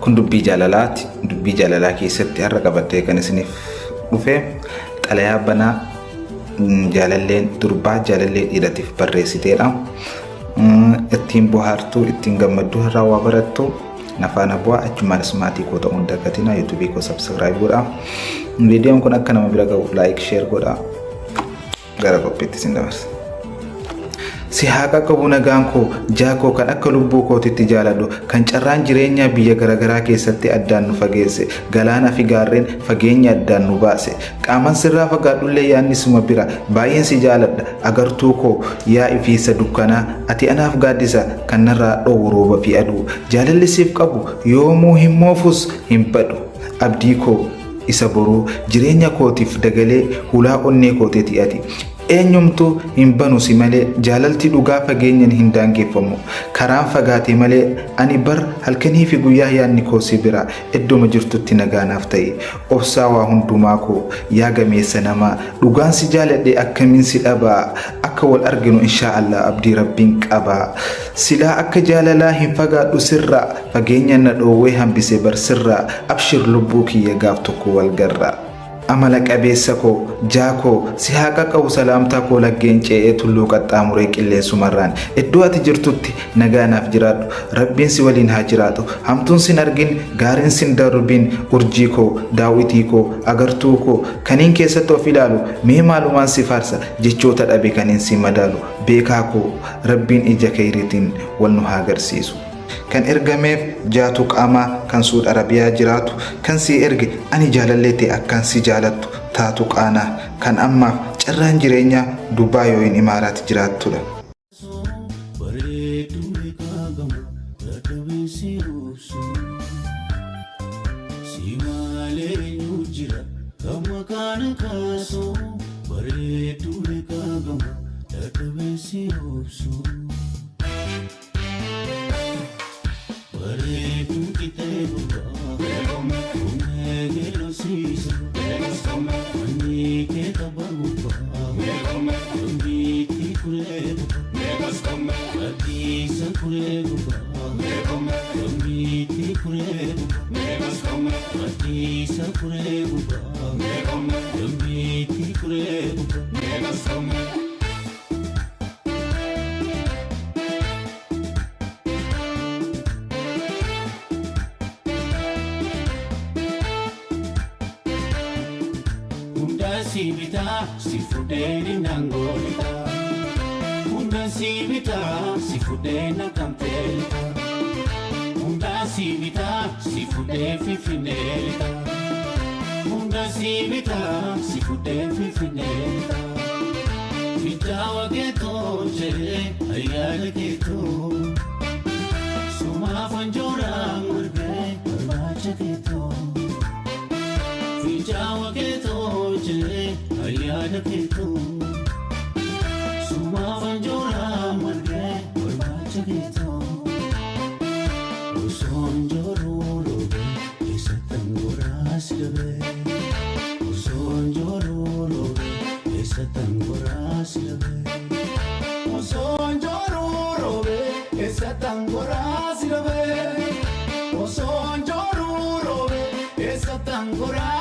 kun dubbii jaalalaati. Dubbii jaalalaa keessatti har'a qabattee kan isiniif dhufe xalayaa banaa jaalalleen durbaa jaalallee dhiiratiif barreessiteedha. Ittiin bohaartuu ittiin gammadduu irraa waa barattu nafaana bu'aa achumaan maatii koo ta'uun dagatina YouTube koo subscribe godhaa. Viidiyoon kun akka nama bira gahuuf like share godhaa. Gara qophiitti isin dabarsa. Si haqa qabu nagaan koo jaakoo kan akka lubbuu kootitti jaaladhu kan carraan jireenyaa biyya garagaraa keessatti addaan nu fageesse galaanaa fi gaarreen fageenya addaan nu baase qaaman sirraa fagaadhullee yaadni suma bira baay'een si jaaladha agartuu koo yaa ifiisa dukkanaa ati anaaf gaaddisa kan narraa dhoowwu rooba fi aduu jaalalli siif qabu yoomuu hin moofus hin badu abdii koo isa boruu jireenya kootiif dagalee hulaa onnee kooteeti ati eenyumtu hin banu si malee jaalalti dhugaa fageenyan hin daangeffamu karaan fagaate malee ani bar halkanii fi guyyaa yaadni koo si bira iddoma jirtutti nagaanaaf ta'e obsaa waa hundumaa koo yaa gameessa namaa dhugaan si jaaladhe akkamiin si dhabaa akka wal arginu inshaallah abdii rabbiin qabaa silaa akka jaalalaa hin fagaadhu sirraa fageenya na dhoowwee hambise bar sirraa abshir lubbuu kiyya gaaf tokko wal garraa amala qabeessa koo jaakoo si haqa qabu salaamtaa koo laggeen ce'ee tulluu qaxxaamuree qilleensumarraan iddoo ati jirtutti nagaanaaf jiraadhu rabbiin si waliin haa jiraatu hamtuun sin argin gaariin sin darbin urjii koo daawwitii koo agartuu koo kaniin keessatti of ilaalu mee maalumaan si faarsa jechoota dhabe kaniin si madaalu beekaa koo rabbiin ija keeriitiin wal nu haa agarsiisu. Kan ergameef jaatu qaamaa kan Suud Arabiyaa jiraatu kan si erge ani jaalalleete akkan si jaalattu taatu qaanaa kan ammaaf carraan jireenyaa Dubbaa yooyin Imaaraat jiraattudha. Sibita, si fudeni nangolita. Munda sibita, si fudena cantelita. Munda sibita, si fude fifinelita. Munda sibita, si fude fifinelita. Fitawa geto chere, ayale geto. Suma fanjora murge, arbacha geto. Fitawa geto chere, ayale geto. Suma fanjora murge, arbacha geto. Osonjoro robe, esa tangora silbe. Osonjoro robe, esa tangora silbe. Osonjoro robe, esa tangora silbe. Osonjoro robe, esa tangora